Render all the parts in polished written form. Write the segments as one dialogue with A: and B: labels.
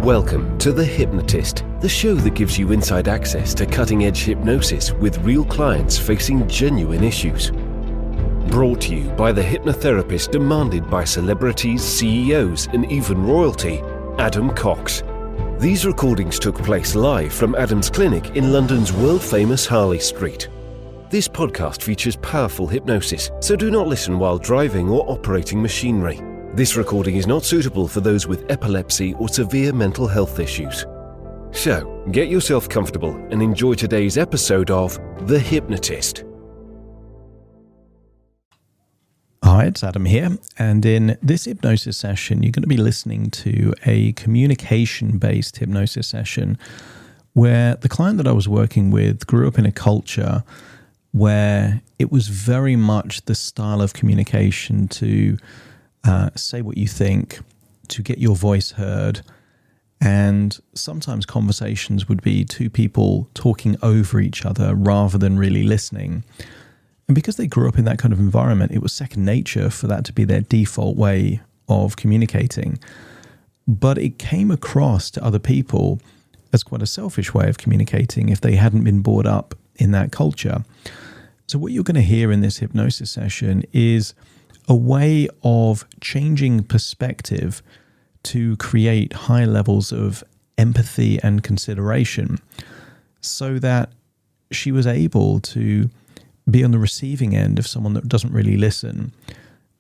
A: Welcome to The Hypnotist, the show that gives you inside access to cutting-edge hypnosis with real clients facing genuine issues. Brought to you by the hypnotherapist demanded by celebrities, CEOs, and even royalty, Adam Cox. These recordings took place live from Adam's clinic in London's world-famous Harley Street. This podcast features powerful hypnosis, so do not listen while driving or operating machinery. This recording is not suitable for those with epilepsy or severe mental health issues. So, get yourself comfortable and enjoy today's episode of The Hypnotist.
B: Hi, it's Adam here, and in this hypnosis session, you're going to be listening to a communication-based hypnosis session where the client that I was working with grew up in a culture where it was very much the style of communication to say what you think, to get your voice heard, and sometimes conversations would be two people talking over each other rather than really listening. And because they grew up in that kind of environment, it was second nature for that to be their default way of communicating. But it came across to other people as quite a selfish way of communicating if they hadn't been brought up in that culture. So what you're going to hear in this hypnosis session is a way of changing perspective to create high levels of empathy and consideration so that she was able to be on the receiving end of someone that doesn't really listen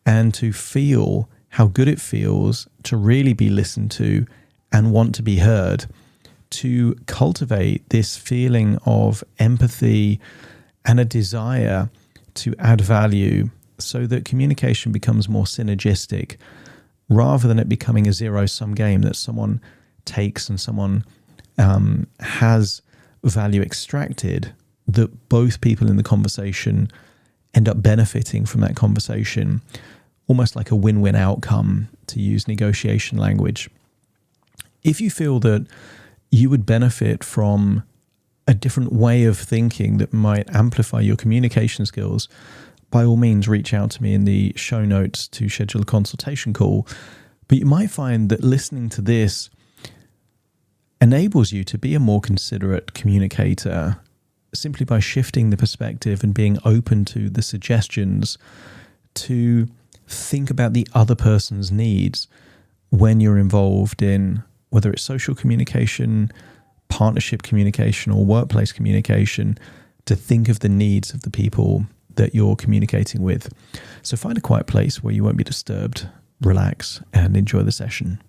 B: and to feel how good it feels to really be listened to and want to be heard, to cultivate this feeling of empathy and a desire to add value so that communication becomes more synergistic rather than it becoming a zero-sum game that someone takes and someone has value extracted, that both people in the conversation end up benefiting from that conversation, almost like a win-win outcome, to use negotiation language. If you feel that you would benefit from a different way of thinking that might amplify your communication skills, by all means, reach out to me in the show notes to schedule a consultation call. But you might find that listening to this enables you to be a more considerate communicator simply by shifting the perspective and being open to the suggestions to think about the other person's needs when you're involved in whether it's social communication, partnership communication, or workplace communication, to think of the needs of the people that you're communicating with. So find a quiet place where you won't be disturbed, relax, and enjoy the session.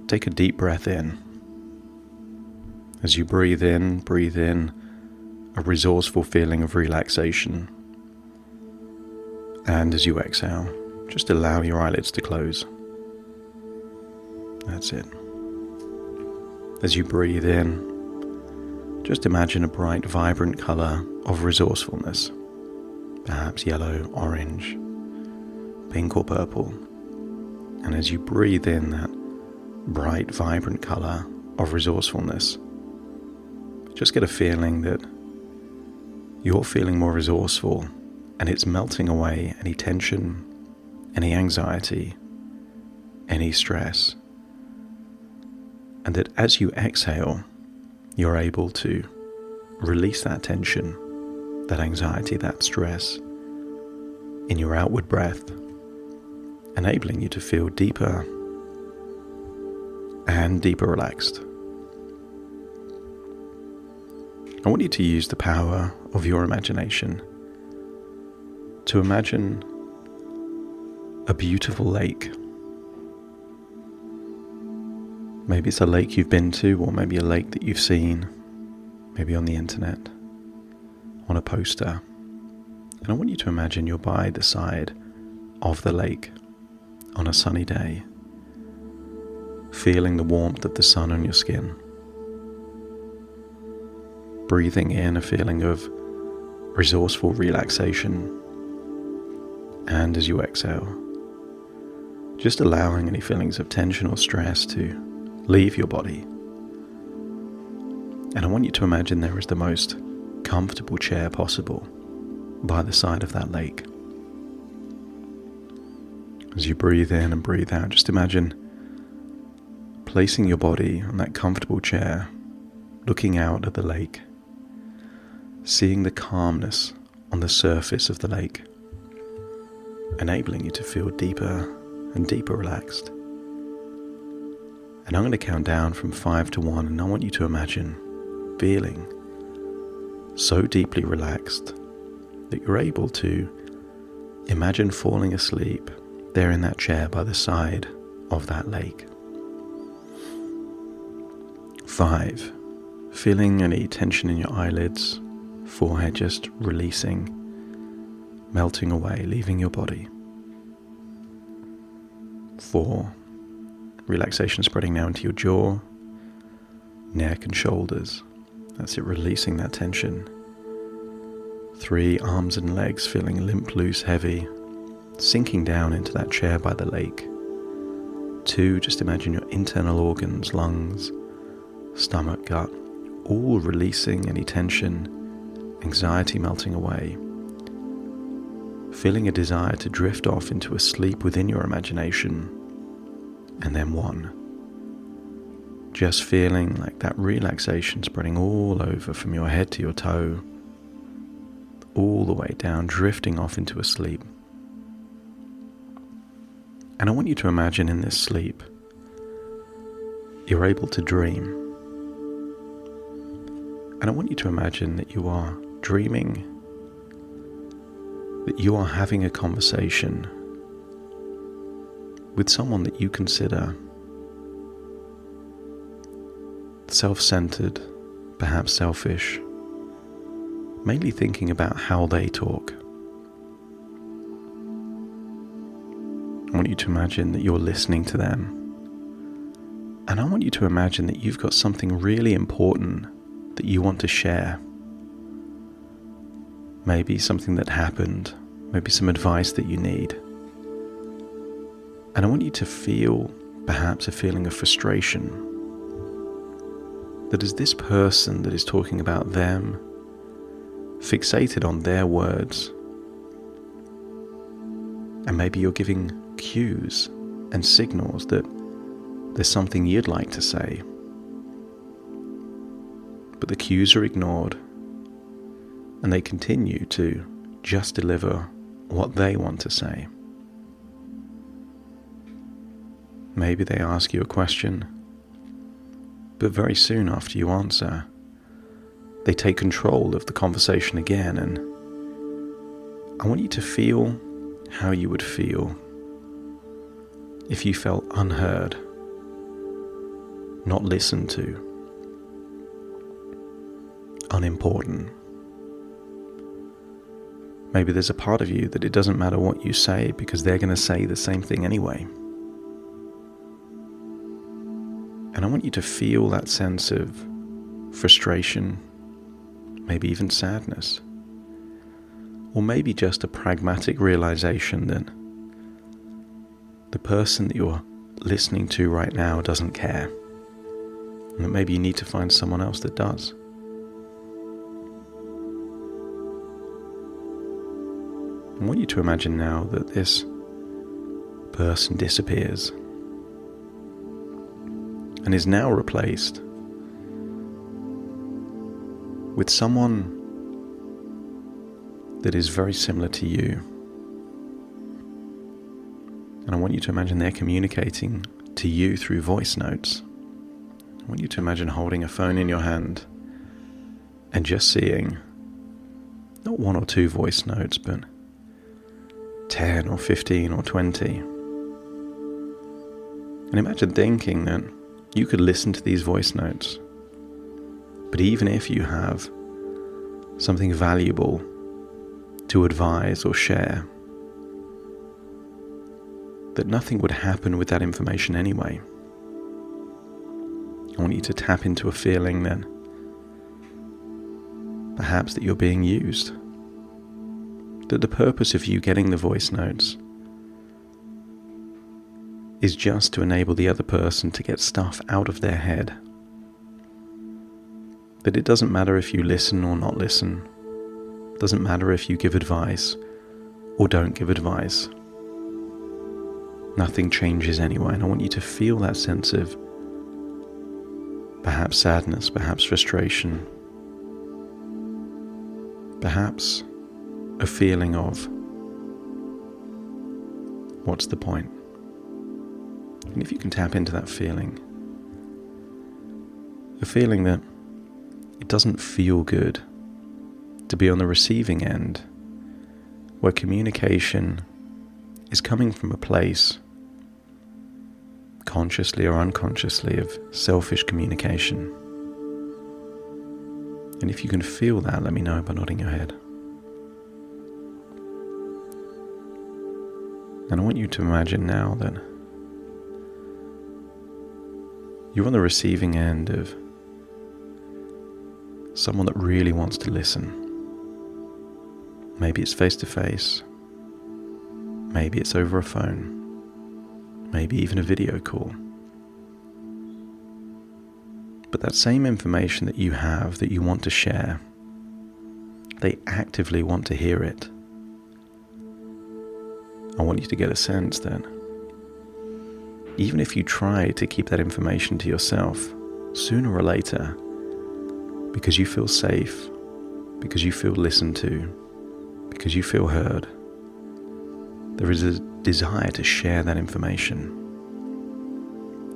B: Take a deep breath in. As you breathe in a resourceful feeling of relaxation. And as you exhale, just allow your eyelids to close. That's it. As you breathe in, just imagine a bright, vibrant color of resourcefulness. Perhaps yellow, orange, pink or purple. And as you breathe in that bright, vibrant color of resourcefulness, just get a feeling that you're feeling more resourceful and it's melting away any tension, any anxiety, any stress. And that as you exhale, you're able to release that tension, that anxiety, that stress in your outward breath, enabling you to feel deeper and deeper relaxed. I want you to use the power of your imagination to imagine a beautiful lake. Maybe it's a lake you've been to, or maybe a lake that you've seen, maybe on the internet, on a poster. And I want you to imagine you're by the side of the lake on a sunny day, feeling the warmth of the sun on your skin. breathing in a feeling of resourceful relaxation, and as you exhale, just allowing any feelings of tension or stress to leave your body. And I want you to imagine there is the most comfortable chair possible by the side of that lake. As you breathe in and breathe out, just imagine placing your body on that comfortable chair, looking out at the lake, seeing the calmness on the surface of the lake, enabling you to feel deeper and deeper relaxed. And I'm going to count down from 5 to 1, and I want you to imagine feeling so deeply relaxed that you're able to imagine falling asleep there in that chair by the side of that lake. 5, feeling any tension in your eyelids, forehead just releasing, melting away, leaving your body. 4, relaxation spreading now into your jaw, neck and shoulders. That's it, releasing that tension. 3, arms and legs feeling limp, loose, heavy, sinking down into that chair by the lake. 2, just imagine your internal organs, lungs, stomach, gut, all releasing any tension, anxiety melting away. Feeling a desire to drift off into a sleep within your imagination. And then 1, just feeling like that relaxation spreading all over from your head to your toe, all the way down, drifting off into a sleep. And I want you to imagine in this sleep, you're able to dream. And I want you to imagine that you are dreaming, that you are having a conversation with someone that you consider self-centered, perhaps selfish, mainly thinking about how they talk. I want you to imagine that you're listening to them. And I want you to imagine that you've got something really important that you want to share. Maybe something that happened, maybe some advice that you need. And I want you to feel perhaps a feeling of frustration. That is this person that is talking about them, fixated on their words. And maybe you're giving cues and signals that there's something you'd like to say. But the cues are ignored, and they continue to just deliver what they want to say. Maybe they ask you a question, but very soon after you answer, they take control of the conversation again, and I want you to feel how you would feel if you felt unheard, not listened to, unimportant. Maybe there's a part of you that it doesn't matter what you say because they're going to say the same thing anyway. And I want you to feel that sense of frustration, maybe even sadness, or maybe just a pragmatic realization that the person that you're listening to right now doesn't care, and that maybe you need to find someone else that does. I want you to imagine now that this person disappears and is now replaced with someone that is very similar to you. And I want you to imagine they're communicating to you through voice notes. I want you to imagine holding a phone in your hand and just seeing not 1 or 2 voice notes, but 10 or 15 or 20. And imagine thinking that you could listen to these voice notes, but even if you have something valuable to advise or share, that nothing would happen with that information anyway. I want you to tap into a feeling that Perhaps that you're being used. That the purpose of you getting the voice notes is just to enable the other person to get stuff out of their head. That it doesn't matter if you listen or not listen. It doesn't matter if you give advice or don't give advice. Nothing changes anyway, and I want you to feel that sense of perhaps sadness, perhaps frustration, perhaps a feeling of, what's the point? And if you can tap into that feeling, a feeling that it doesn't feel good to be on the receiving end, where communication is coming from a place, consciously or unconsciously, of selfish communication. And if you can feel that, let me know by nodding your head. And I want you to imagine now that you're on the receiving end of someone that really wants to listen. Maybe it's face to face. Maybe it's over a phone. Maybe even a video call. But that same information that you have, that you want to share, they actively want to hear it. I want you to get a sense that even if you try to keep that information to yourself, sooner or later, because you feel safe, because you feel listened to, because you feel heard, there is a desire to share that information.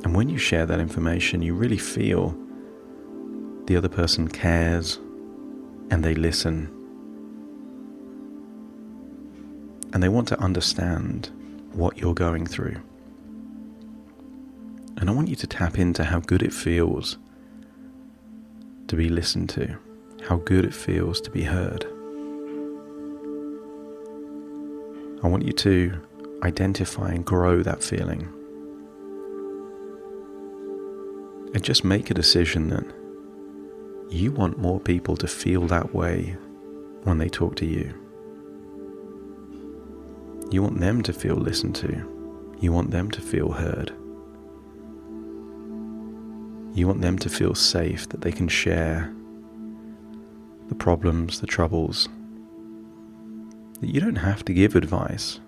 B: And when you share that information, you really feel the other person cares and they listen. And they want to understand what you're going through. And I want you to tap into how good it feels to be listened to, how good it feels to be heard. I want you to identify and grow that feeling. And just make a decision that you want more people to feel that way when they talk to you. You want them to feel listened to. You want them to feel heard. You want them to feel safe, that they can share the problems, the troubles. That you don't have to give advice.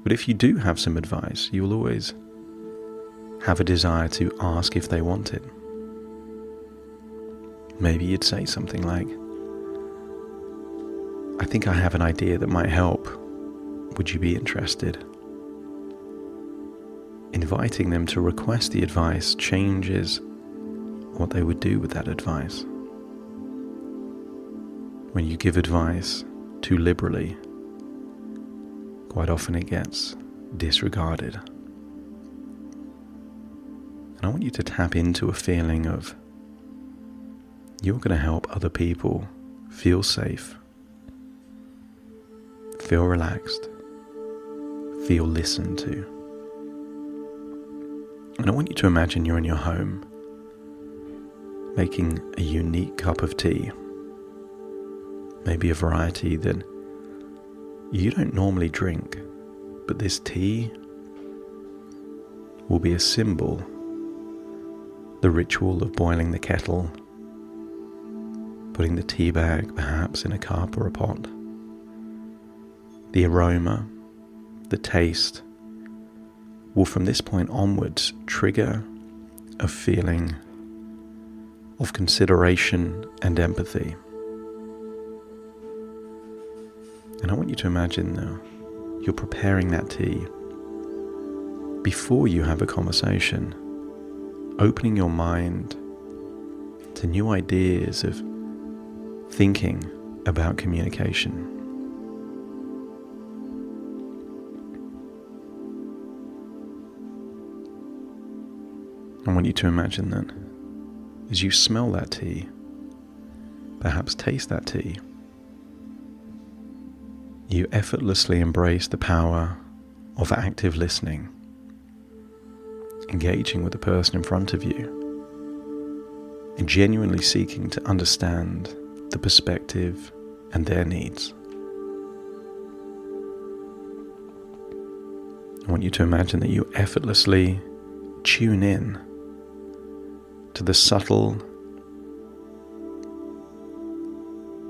B: But if you do have some advice, you will always have a desire to ask if they want it. Maybe you'd say something like, I think I have an idea that might help. Would you be interested? Inviting them to request the advice changes what they would do with that advice. When you give advice too liberally, quite often it gets disregarded. And I want you to tap into a feeling of you're going to help other people feel safe, feel relaxed, feel listened to. And I want you to imagine you're in your home, making a unique cup of tea, maybe a variety that you don't normally drink, but this tea will be a symbol, the ritual of boiling the kettle, putting the tea bag perhaps in a cup or a pot, the aroma, the taste, will from this point onwards trigger a feeling of consideration and empathy. And I want you to imagine now you're preparing that tea before you have a conversation, opening your mind to new ideas of thinking about communication. I want you to imagine that as you smell that tea, perhaps taste that tea, you effortlessly embrace the power of active listening, engaging with the person in front of you, and genuinely seeking to understand the perspective and their needs. I want you to imagine that you effortlessly tune in to the subtle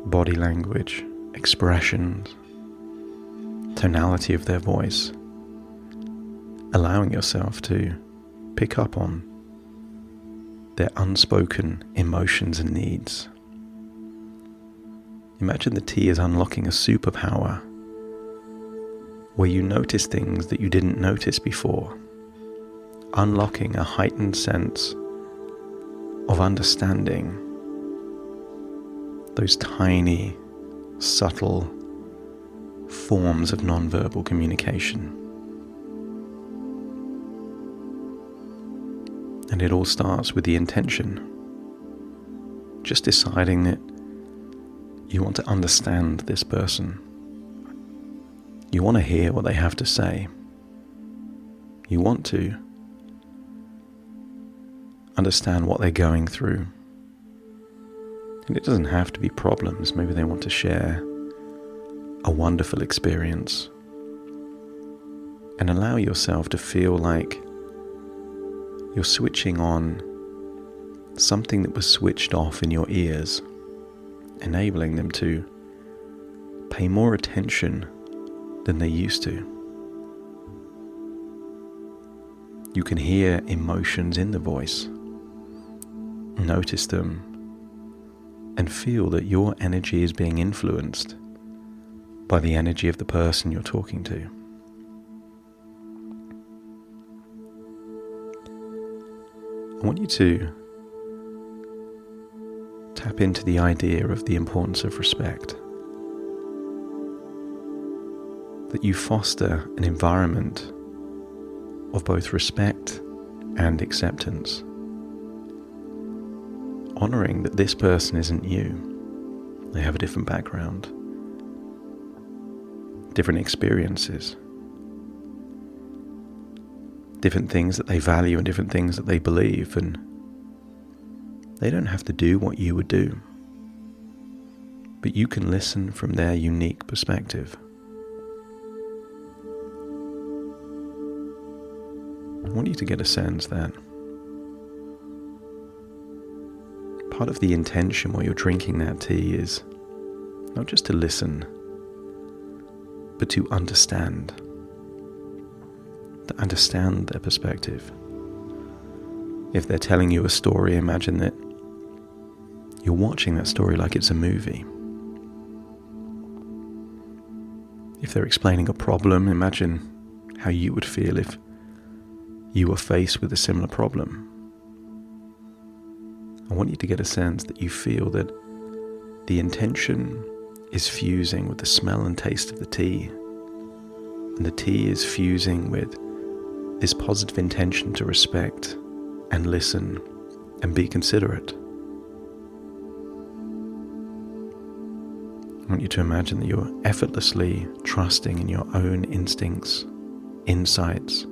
B: body language, expressions, tonality of their voice, allowing yourself to pick up on their unspoken emotions and needs. Imagine the tea is unlocking a superpower where you notice things that you didn't notice before, unlocking a heightened sense of understanding those tiny, subtle forms of nonverbal communication. And it all starts with the intention, just deciding that you want to understand this person. You want to hear what they have to say. You want to understand what they're going through. And it doesn't have to be problems. Maybe they want to share a wonderful experience. And allow yourself to feel like you're switching on something that was switched off in your ears, enabling them to pay more attention than they used to. You can hear emotions in the voice, notice them, and feel that your energy is being influenced by the energy of the person you're talking to. I want you to tap into the idea of the importance of respect. That you foster an environment of both respect and acceptance. Honoring that this person isn't you. They have a different background, different experiences, different things that they value and different things that they believe, and they don't have to do what you would do, but you can listen from their unique perspective. I want you to get a sense that part of the intention while you're drinking that tea is not just to listen, but to understand their perspective. If they're telling you a story, imagine that you're watching that story like it's a movie. If they're explaining a problem, imagine how you would feel if you were faced with a similar problem. I want you to get a sense that you feel that the intention is fusing with the smell and taste of the tea, and the tea is fusing with this positive intention to respect and listen and be considerate. I want you to imagine that you're effortlessly trusting in your own instincts, insights,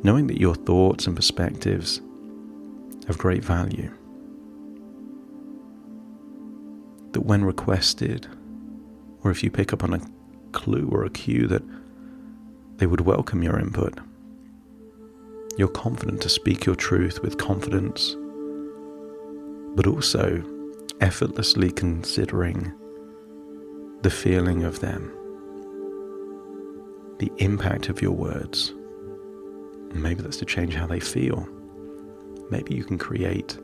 B: knowing that your thoughts and perspectives have great value. That when requested, or if you pick up on a clue or a cue, that they would welcome your input. You're confident to speak your truth with confidence, but also effortlessly considering the feeling of them, the impact of your words. And maybe that's to change how they feel. Maybe you can create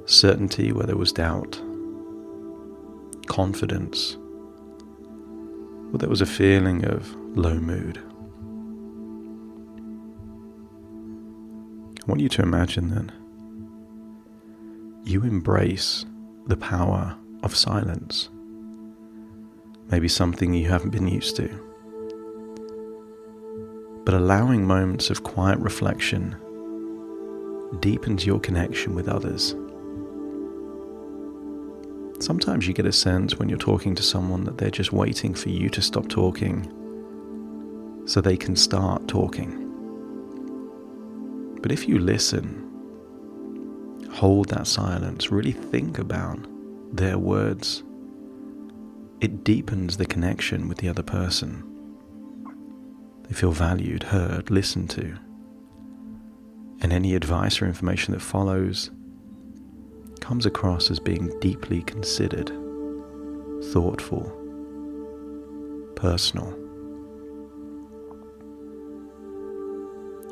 B: certainty where there was doubt, confidence, or there was a feeling of low mood. I want you to imagine that you embrace the power of silence. Maybe something you haven't been used to. But allowing moments of quiet reflection deepens your connection with others. Sometimes you get a sense when you're talking to someone that they're just waiting for you to stop talking so they can start talking. But if you listen, hold that silence, really think about their words. It deepens the connection with the other person. They feel valued, heard, listened to. And any advice or information that follows comes across as being deeply considered, thoughtful, personal.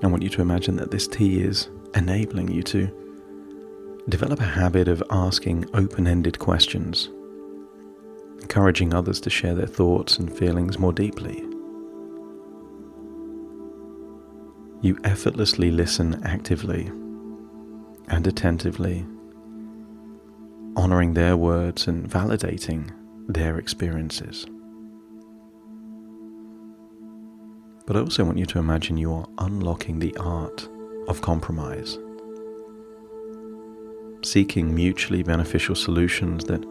B: I want you to imagine that this tea is enabling you to develop a habit of asking open-ended questions, encouraging others to share their thoughts and feelings more deeply. You effortlessly listen actively and attentively, honoring their words and validating their experiences. But I also want you to imagine you are unlocking the art of compromise, seeking mutually beneficial solutions that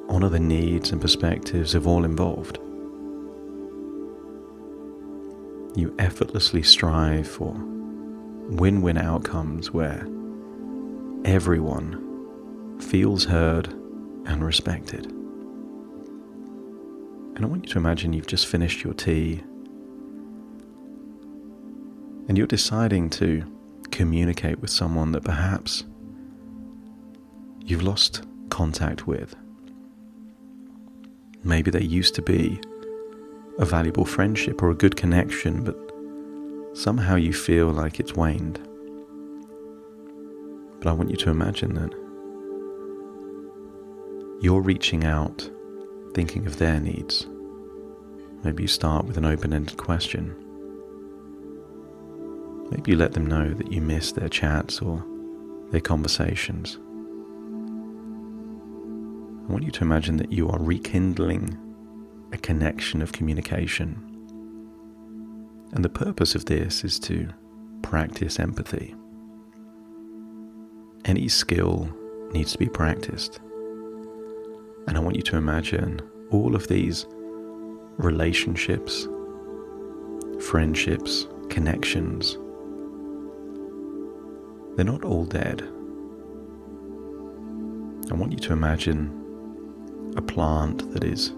B: honor the needs and perspectives of all involved. You effortlessly strive for win-win outcomes where everyone feels heard and respected. And I want you to imagine you've just finished your tea and you're deciding to communicate with someone that perhaps you've lost contact with. Maybe they used to be a valuable friendship or a good connection, but somehow you feel like it's waned. But I want you to imagine that you're reaching out, thinking of their needs. Maybe you start with an open-ended question. Maybe you let them know that you miss their chats or their conversations. I want you to imagine that you are rekindling a connection of communication. And the purpose of this is to practice empathy. Any skill needs to be practiced. And I want you to imagine all of these relationships, friendships, connections. They're not all dead. I want you to imagine a plant that is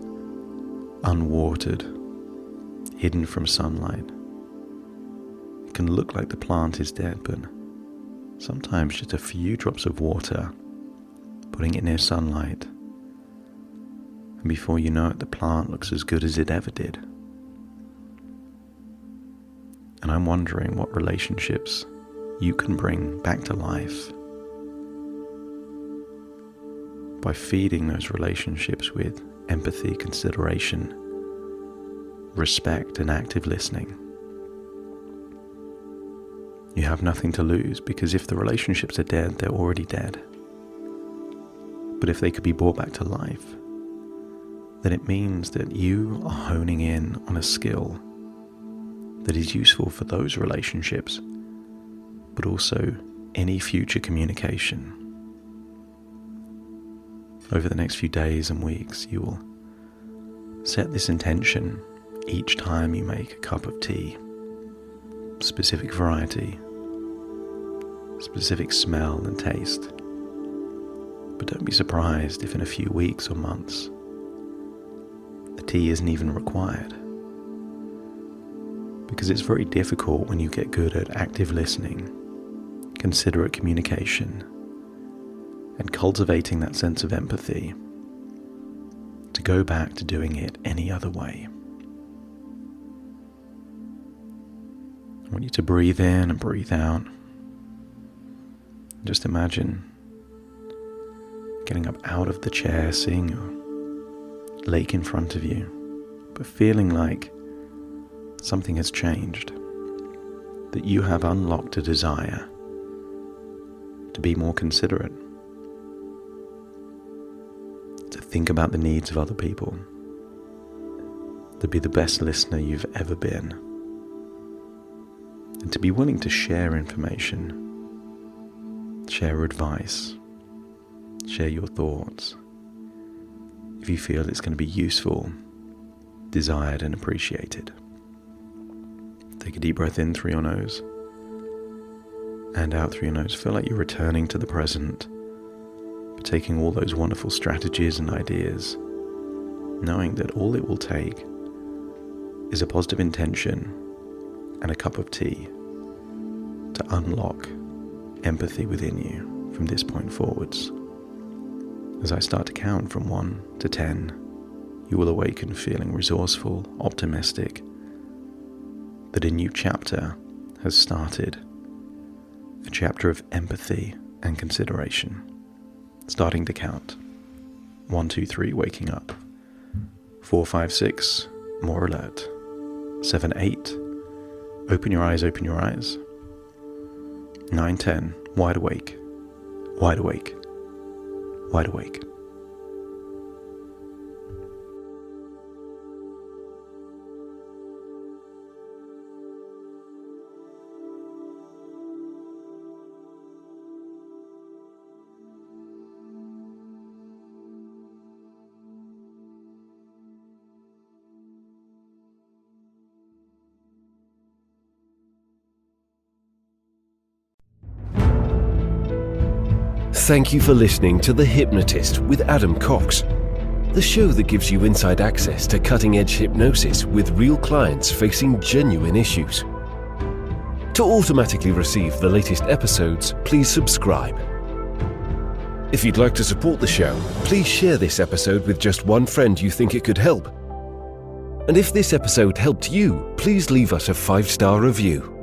B: unwatered, hidden from sunlight. It can look like the plant is dead, but sometimes just a few drops of water, putting it near sunlight, and before you know it, the plant looks as good as it ever did. And I'm wondering what relationships you can bring back to life by feeding those relationships with empathy, consideration, respect, and active listening. You have nothing to lose, because if the relationships are dead, they're already dead. But if they could be brought back to life, then it means that you are honing in on a skill that is useful for those relationships, but also any future communication. Over the next few days and weeks, you will set this intention each time you make a cup of tea. Specific variety, specific smell and taste. But don't be surprised if in a few weeks or months, the tea isn't even required. Because it's very difficult when you get good at active listening, considerate communication, and cultivating that sense of empathy, to go back to doing it any other way. I want you to breathe in and breathe out. Just imagine getting up out of the chair, seeing your lake in front of you, but feeling like something has changed, that you have unlocked a desire to be more considerate, to think about the needs of other people, to be the best listener you've ever been, and to be willing to share information, share advice, share your thoughts, if you feel it's going to be useful, desired, and appreciated. Take a deep breath in through your nose, and out through your nose. Feel like you're returning to the present, taking all those wonderful strategies and ideas, knowing that all it will take is a positive intention and a cup of tea to unlock empathy within you from this point forwards. As I start to count from 1 to 10, you will awaken feeling resourceful, optimistic, that a new chapter has started, a chapter of empathy and consideration. Starting to count. 1, 2, 3, waking up. 4, 5, 6, more alert. 7, 8, open your eyes, open your eyes. 9, 10, wide awake, wide awake, wide awake.
A: Thank you for listening to The Hypnotist with Adam Cox, the show that gives you inside access to cutting-edge hypnosis with real clients facing genuine issues. To automatically receive the latest episodes, please subscribe. If you'd like to support the show, please share this episode with just one friend you think it could help. And if this episode helped you, please leave us a 5-star review.